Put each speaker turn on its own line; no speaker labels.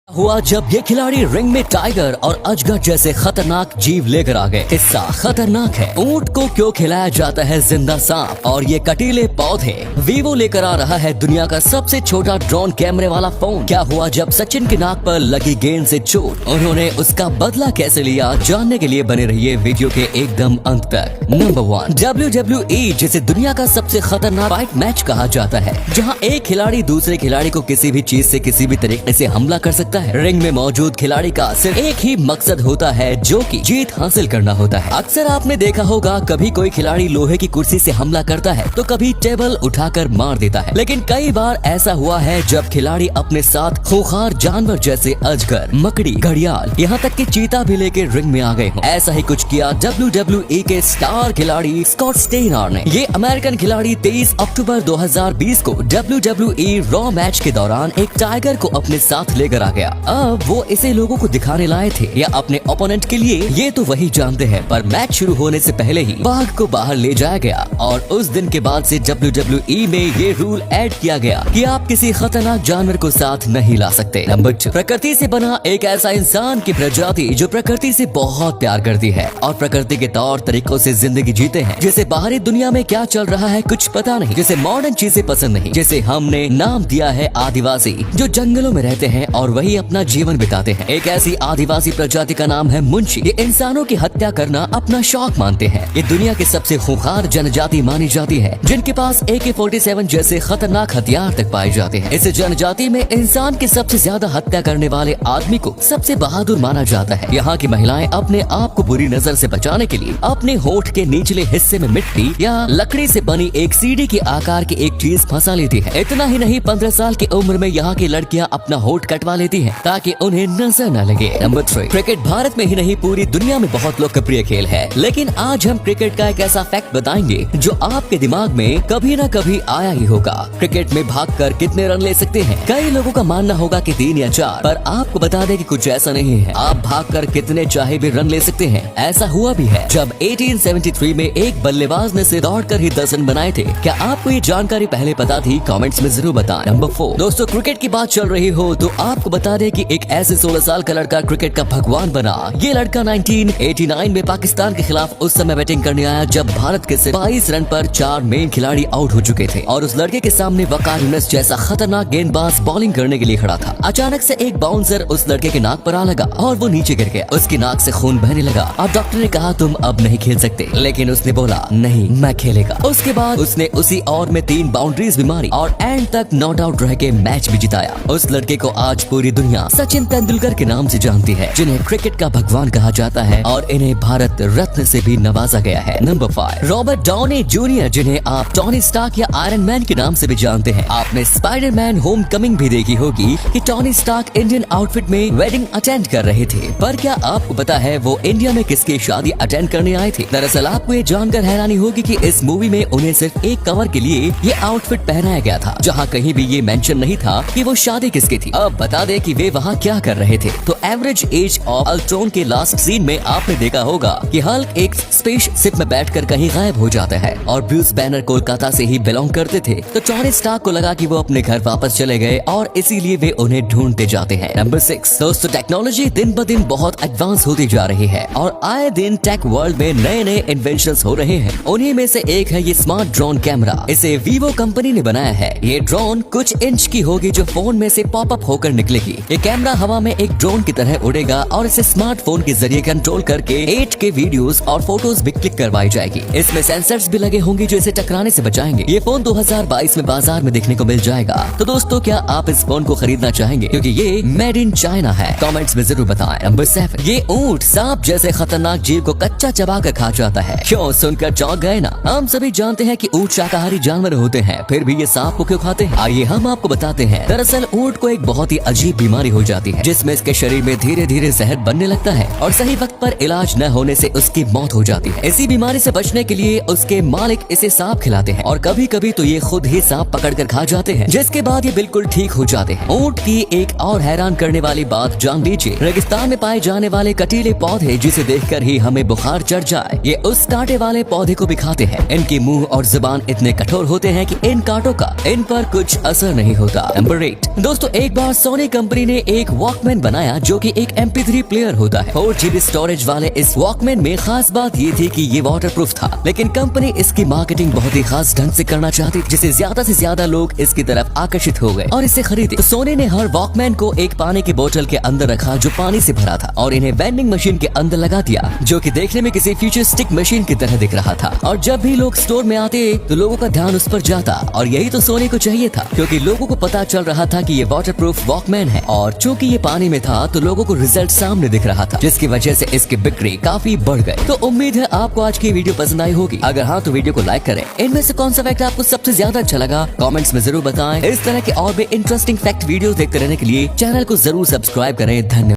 हुआ जब ये खिलाड़ी रिंग में टाइगर और अजगर जैसे खतरनाक जीव लेकर आ गए। किस्सा खतरनाक है। ऊंट को क्यों खिलाया जाता है जिंदा सांप और ये कटीले पौधे। वीवो लेकर आ रहा है दुनिया का सबसे छोटा ड्रोन कैमरे वाला फोन। क्या हुआ जब सचिन की नाक पर लगी गेंद से चोट, उन्होंने उसका बदला कैसे लिया, जानने के लिए बने रहिए वीडियो के एकदम अंत तक। नंबर 1, WWE, जिसे दुनिया का सबसे खतरनाक फाइट मैच कहा जाता है, जहाँ एक खिलाड़ी दूसरे खिलाड़ी को किसी भी चीज से किसी भी तरीके से हमला कर सकता है। रिंग में मौजूद खिलाड़ी का सिर्फ एक ही मकसद होता है, जो कि जीत हासिल करना होता है। अक्सर आपने देखा होगा कभी कोई खिलाड़ी लोहे की कुर्सी से हमला करता है तो कभी टेबल उठाकर मार देता है, लेकिन कई बार ऐसा हुआ है जब खिलाड़ी अपने साथ खूंखार जानवर जैसे अजगर, मकड़ी, घड़ियाल, यहाँ तक कि चीता भी लेकर रिंग में आ गए हों। ऐसा ही कुछ किया WWE के स्टार खिलाड़ी स्कॉट स्टेनर ने। ये अमेरिकन खिलाड़ी 23 अक्टूबर 2020 को WWE रॉ मैच के दौरान एक टाइगर को अपने साथ लेकर आ गया। अब वो इसे लोगों को दिखाने लाए थे या अपने ओपोनेंट के लिए, ये तो वही जानते हैं। पर मैच शुरू होने से पहले ही बाघ को बाहर ले जाया गया और उस दिन के बाद से WWE में ये रूल ऐड किया गया कि आप किसी खतरनाक जानवर को साथ नहीं ला सकते। नंबर 2, प्रकृति से बना एक ऐसा इंसान की प्रजाति जो प्रकृति से बहुत प्यार करती है और प्रकृति के तौर तरीकों से जिंदगी जीते हैं, जिसे बाहरी दुनिया में क्या चल रहा है कुछ पता नहीं, जिसे मॉडर्न चीजें पसंद नहीं, जिसे हमने नाम दिया है आदिवासी, जो जंगलों में रहते हैं और वही अपना जीवन बिताते हैं। एक ऐसी आदिवासी प्रजाति का नाम है मुंशी। ये इंसानों की हत्या करना अपना शौक मानते हैं। ये दुनिया की सबसे खूंखार जनजाति मानी जाती है, जिनके पास AK-47 जैसे खतरनाक हथियार तक पाए जाते हैं। इस जनजाति में इंसान की सबसे ज्यादा हत्या करने वाले आदमी को सबसे बहादुर माना जाता है। यहाँ की महिलाएं अपने आप को बुरी नजर से बचाने के लिए अपने होठ के निचले हिस्से में मिट्टी या लकड़ी से बनी एक सीढ़ी के आकार की एक चीज फंसा लेती है। इतना ही नहीं, 15 साल की उम्र में यहाँ की लड़कियाँ अपना होठ कटवा लेती है ताकि उन्हें नजर न लगे। नंबर 3, क्रिकेट भारत में ही नहीं पूरी दुनिया में बहुत लोकप्रिय खेल है, लेकिन आज हम क्रिकेट का एक ऐसा फैक्ट बताएंगे जो आपके दिमाग में कभी न कभी आया ही होगा। क्रिकेट में भागकर कितने रन ले सकते हैं? कई लोगों का मानना होगा कि 3 या 4, पर आपको बता दें कि कुछ ऐसा नहीं है। आप भागकर कितने चाहे भी रन ले सकते हैं। ऐसा हुआ भी है जब 1873 में एक बल्लेबाज ने सिर्फ दौड़कर ही 10 रन बनाए थे। क्या आपको ये जानकारी पहले पता थी? कमेंट्स में जरूर बताएं। नंबर 4, दोस्तों, क्रिकेट की बात चल रही हो तो आपको बता दें कि एक ऐसे 16 साल का लड़का क्रिकेट का भगवान बना। ये लड़का 1989 में पाकिस्तान के खिलाफ उस समय बैटिंग करने आया जब भारत के सिर्फ 22 रन पर 4 मेन खिलाड़ी आउट हो चुके थे और उस लड़के के सामने वकार यूनिस जैसा खतरनाक गेंदबाज बॉलिंग करने के लिए खड़ा था। अचानक से एक बाउंसर उस लड़के के नाक पर आ लगा और वो नीचे गिर गया। उसकी नाक से खून बहने लगा और डॉक्टर ने कहा तुम अब नहीं खेल सकते, लेकिन उसने बोला नहीं, मैं खेलेगा। उसके बाद उसने उसी ओवर में 3 बाउंड्रीज भी मारी और एंड तक नॉट आउट रह के मैच भी जिताया। उस लड़के को आज पूरी दुनिया सचिन तेंदुलकर के नाम से जानती है, जिन्हें क्रिकेट का भगवान कहा जाता है और इन्हें भारत रत्न से भी नवाजा गया है। नंबर 5, रॉबर्ट डाउनी जूनियर, जिन्हें आप टोनी स्टार्क या आयरन मैन के नाम से भी जानते हैं। आपने स्पाइडरमैन होम कमिंग भी देखी होगी कि टोनी स्टार्क इंडियन आउटफिट में वेडिंग अटेंड कर रहे थे, पर क्या आपको पता है वो इंडिया में किसकी शादी अटेंड करने आए थे? दरअसल आपको ये जानकर हैरानी होगी कि इस मूवी में उन्हें सिर्फ एक कवर के लिए ये आउटफिट पहनाया गया था, जहाँ कहीं भी ये मेंशन नहीं था कि वो शादी किसकी थी। अब बता दे कि वे वहाँ क्या कर रहे थे। तो एवरेज एज ऑफ अल्ट्रॉन के लास्ट सीन में आपने देखा होगा कि हल्क एक स्पेस शिप में बैठकर कहीं गायब हो जाता है और ब्रूस बैनर कोलकाता से ही बिलोंग करते थे, तो टोनी स्टार्क को लगा कि वो अपने घर वापस चले गए और इसीलिए वे उन्हें ढूंढते जाते हैं। नंबर 6, दोस्तों, टेक्नोलॉजी दिन ब दिन बहुत एडवांस होती जा रही है और आए दिन टेक वर्ल्ड में नए नए इन्वेंशंस हो रहे हैं। उन्हीं में से एक है ये स्मार्ट ड्रोन कैमरा। इसे वीवो कंपनी ने बनाया है। ये ड्रोन कुछ इंच की होगी जो फोन में से पॉपअप होकर निकलेगी। ये कैमरा हवा में एक ड्रोन की तरह उड़ेगा और इसे स्मार्टफोन के जरिए कंट्रोल करके 8K वीडियोस और फोटोज भी क्लिक करवाई जाएगी। इसमें सेंसर्स भी लगे होंगे जो इसे टकराने से बचाएंगे। ये फोन 2022 में बाजार में देखने को मिल जाएगा। तो दोस्तों, क्या आप इस फोन को खरीदना चाहेंगे? क्योंकि ये मेड इन चाइना है। कमेंट्स में जरूर बताएं। नंबर 7, ये ऊंट सांप जैसे खतरनाक जीव को कच्चा चबा कर खा जाता है। क्यों, सुनकर चौंक गए ना? हम सभी जानते हैं कि ऊंट शाकाहारी जानवर होते हैं, फिर भी ये सांप को क्यों खाते हैं? आइए हम आपको बताते हैं। दरअसल ऊंट को एक बहुत ही अजीब बीमारी हो जाती है, जिसमें इसके शरीर में धीरे धीरे जहर बनने लगता है और सही वक्त पर इलाज न होने से उसकी मौत हो जाती है। इसी बीमारी से बचने के लिए उसके मालिक इसे सांप खिलाते हैं और कभी कभी तो ये खुद ही सांप पकड़कर खा जाते हैं, जिसके बाद ये बिल्कुल ठीक हो जाते हैं। ऊंट की एक और हैरान करने वाली बात जान लीजिए। रेगिस्तान में पाए जाने वाले कटीले पौधे, जिसे देखकर ही हमें बुखार चढ़ जाए, ये उस कांटे वाले पौधे को भी खाते हैं। इनकी मुंह और जुबान इतने कठोर होते हैं कि इन कांटों का इन पर कुछ असर नहीं होता। नंबर 8, दोस्तों, एक बार सोनी कंपनी कंपनी ने एक वॉकमैन बनाया जो कि एक MP3 प्लेयर होता है। 4 GB स्टोरेज वाले इस वॉकमैन में खास बात ये थी कि ये वाटरप्रूफ था, लेकिन कंपनी इसकी मार्केटिंग बहुत ही खास ढंग से करना चाहती, जिससे ज्यादा से ज्यादा लोग इसकी तरफ आकर्षित हो गए और इसे खरीदे। तो सोनी ने हर वॉकमैन को एक पानी की बोतल के अंदर रखा जो पानी से भरा था और इन्हें वेंडिंग मशीन के अंदर लगा दिया, जो कि देखने में किसी फ्यूचरिस्टिक मशीन की तरह दिख रहा था। और जब भी लोग स्टोर में आते तो लोगों का ध्यान उस पर जाता, और यही तो सोनी को चाहिए था, क्योंकि लोगों को पता चल रहा था कि ये वाटरप्रूफ वॉकमैन है। और चूंकि ये पानी में था तो लोगों को रिजल्ट सामने दिख रहा था, जिसकी वजह से इसकी बिक्री काफी बढ़ गई। तो उम्मीद है आपको आज की वीडियो पसंद आई होगी। अगर हाँ तो वीडियो को लाइक करें। इनमें से कौन सा फैक्ट आपको सबसे ज्यादा अच्छा लगा कमेंट्स में जरूर बताएं। इस तरह के और भी इंटरेस्टिंग फैक्ट वीडियोस देखते रहने के लिए चैनल को जरूर सब्सक्राइब करें। धन्यवाद।